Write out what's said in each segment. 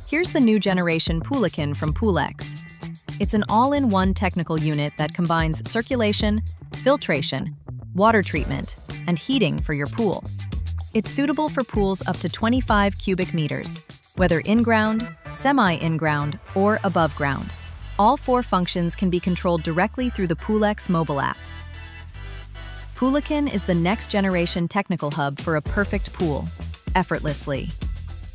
Here's the new generation Poolican from Poolex. It's an all-in-one technical unit that combines circulation, filtration, water treatment, and heating for your pool. It's suitable for pools up to 25 cubic meters, whether in-ground, semi-in-ground, or above ground. All 4 functions can be controlled directly through the Poolex Mobile App. Poolican is the next-generation technical hub for a perfect pool, effortlessly.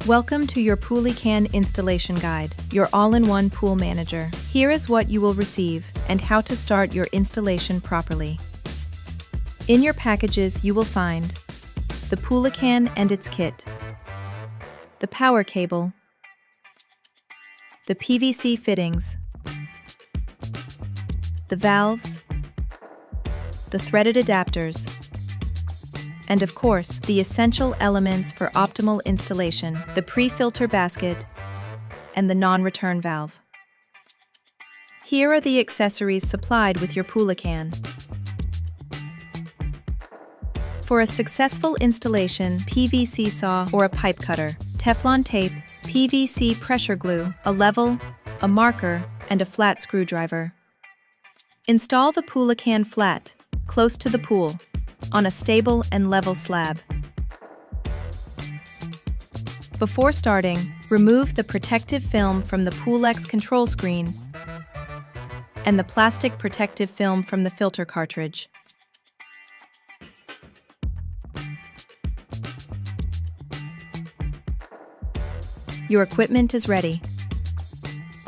Welcome to your Poolican installation guide, your all-in-one pool manager. Here is what you will receive and how to start your installation properly. In your packages, you will find the Poolican and its kit, the power cable, the PVC fittings, the valves, the threaded adapters, and of course, the essential elements for optimal installation, the pre-filter basket and the non-return valve. Here are the accessories supplied with your Poolican. For a successful installation, PVC saw or a pipe cutter, Teflon tape, PVC pressure glue, a level, a marker, and a flat screwdriver. Install the Poolican flat, close to the pool, on a stable and level slab. Before starting, remove the protective film from the Poolex control screen and the plastic protective film from the filter cartridge. Your equipment is ready.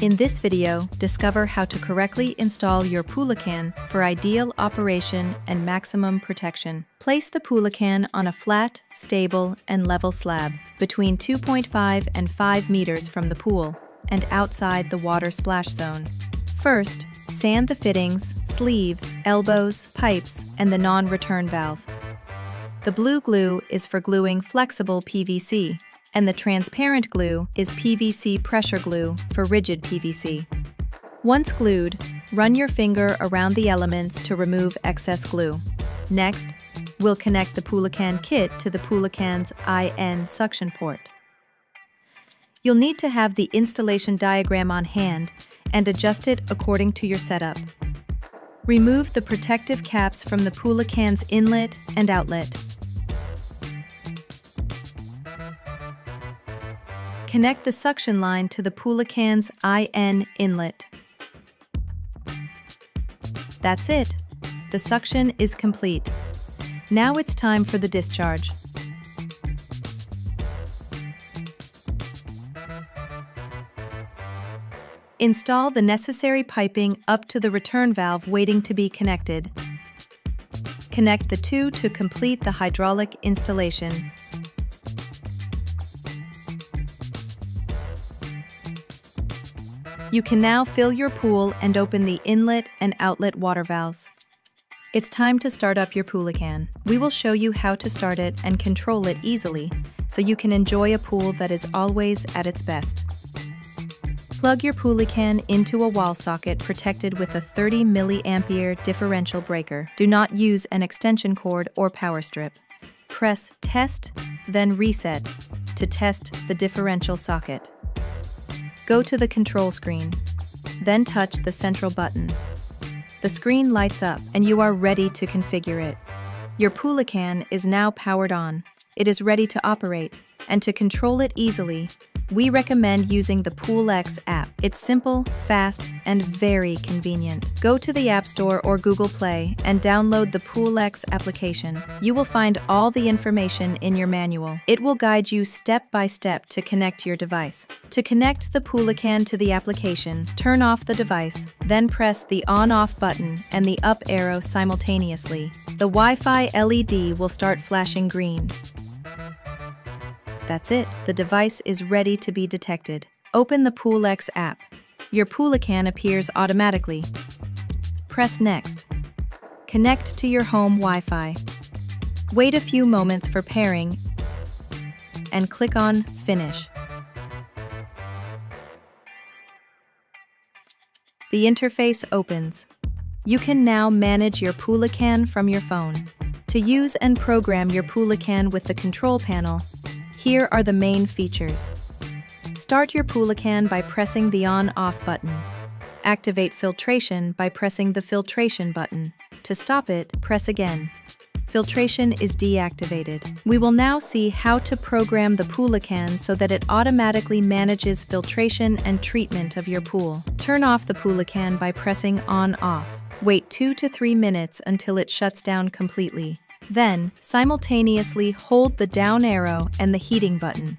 In this video, discover how to correctly install your Poolican for ideal operation and maximum protection. Place the Poolican on a flat, stable, and level slab between 2.5 and 5 meters from the pool and outside the water splash zone. First, sand the fittings, sleeves, elbows, pipes, and the non-return valve. The blue glue is for gluing flexible PVC, and the transparent glue is PVC pressure glue for rigid PVC. Once glued, run your finger around the elements to remove excess glue. Next, we'll connect the Poolican kit to the Poolican's IN suction port. You'll need to have the installation diagram on hand and adjust it according to your setup. Remove the protective caps from the Poolican's inlet and outlet. Connect the suction line to the Poolican's IN inlet. That's it. The suction is complete. Now it's time for the discharge. Install the necessary piping up to the return valve waiting to be connected. Connect the two to complete the hydraulic installation. You can now fill your pool and open the inlet and outlet water valves. It's time to start up your Poolican. We will show you how to start it and control it easily, so you can enjoy a pool that is always at its best. Plug your Poolican into a wall socket protected with a 30 milliampere differential breaker. Do not use an extension cord or power strip. Press Test, then Reset to test the differential socket. Go to the control screen, then touch the central button. The screen lights up and you are ready to configure it. Your Poolican is now powered on. It is ready to operate, and to control it easily, we recommend using the Poolex app. It's simple, fast, and very convenient. Go to the App Store or Google Play and download the Poolex application. You will find all the information in your manual. It will guide you step by step to connect your device. To connect the Poolican to the application, turn off the device, then press the on-off button and the up arrow simultaneously. The Wi-Fi LED will start flashing green. That's it. The device is ready to be detected. Open the Poolex app. Your Poolican appears automatically. Press Next. Connect to your home Wi-Fi. Wait a few moments for pairing and click on Finish. The interface opens. You can now manage your Poolican from your phone. To use and program your Poolican with the control panel, here are the main features. Start your Poolican by pressing the on-off button. Activate filtration by pressing the filtration button. To stop it, press again. Filtration is deactivated. We will now see how to program the Poolican so that it automatically manages filtration and treatment of your pool. Turn off the Poolican by pressing on-off. Wait 2 to 3 minutes until it shuts down completely. Then, simultaneously hold the down arrow and the heating button.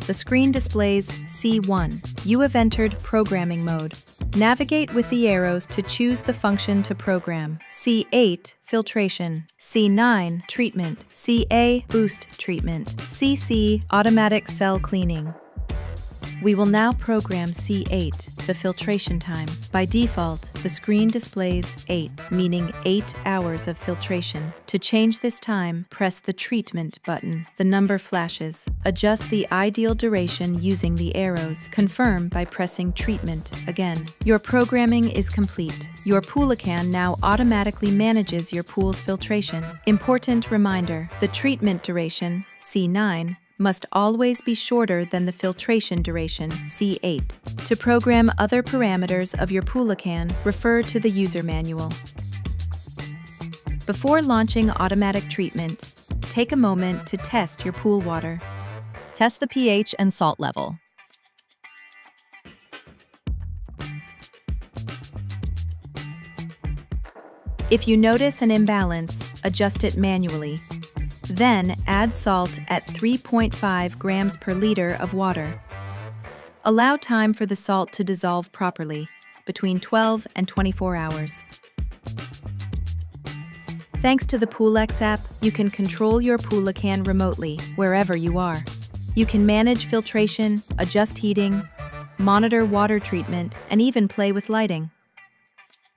The screen displays C1. You have entered programming mode. Navigate with the arrows to choose the function to program. C8, filtration. C9, treatment. CA, boost treatment. CC, automatic cell cleaning. We will now program C8, the filtration time. By default, the screen displays 8, meaning 8 hours of filtration. To change this time, press the treatment button. The number flashes. Adjust the ideal duration using the arrows. Confirm by pressing treatment again. Your programming is complete. Your Poolican now automatically manages your pool's filtration. Important reminder, the treatment duration, C9, must always be shorter than the filtration duration, C8. To program other parameters of your Poolican, refer to the user manual. Before launching automatic treatment, take a moment to test your pool water. Test the pH and salt level. If you notice an imbalance, adjust it manually. Then add salt at 3.5 grams per liter of water. Allow time for the salt to dissolve properly, between 12 and 24 hours. Thanks to the Poolex app, you can control your Poolican remotely, wherever you are. You can manage filtration, adjust heating, monitor water treatment, and even play with lighting.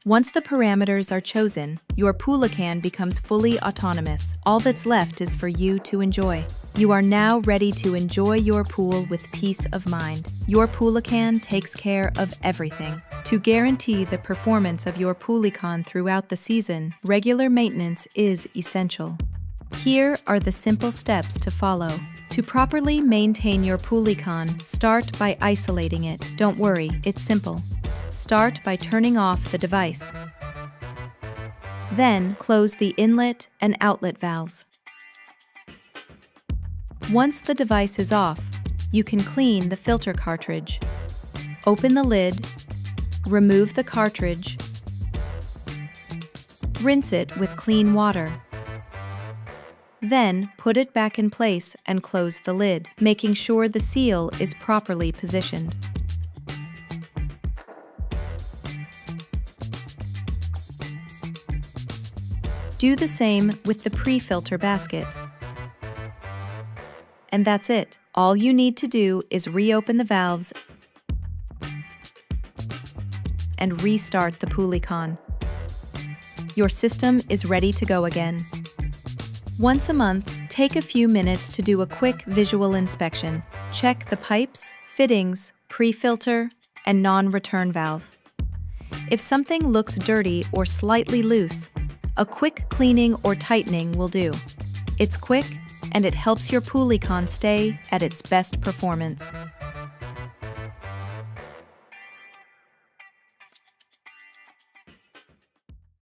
Once the parameters are chosen, your Poolican becomes fully autonomous. All that's left is for you to enjoy. You are now ready to enjoy your pool with peace of mind. Your Poolican takes care of everything. To guarantee the performance of your Poolican throughout the season, regular maintenance is essential. Here are the simple steps to follow. To properly maintain your Poolican, start by isolating it. Don't worry, it's simple. Start by turning off the device. Then, close the inlet and outlet valves. Once the device is off, you can clean the filter cartridge. Open the lid, remove the cartridge, rinse it with clean water. Then, put it back in place and close the lid, making sure the seal is properly positioned. Do the same with the pre-filter basket. And that's it. All you need to do is reopen the valves and restart the Poolican. Your system is ready to go again. Once a month, take a few minutes to do a quick visual inspection. Check the pipes, fittings, pre-filter, and non-return valve. If something looks dirty or slightly loose, a quick cleaning or tightening will do. It's quick, and it helps your Poolican stay at its best performance.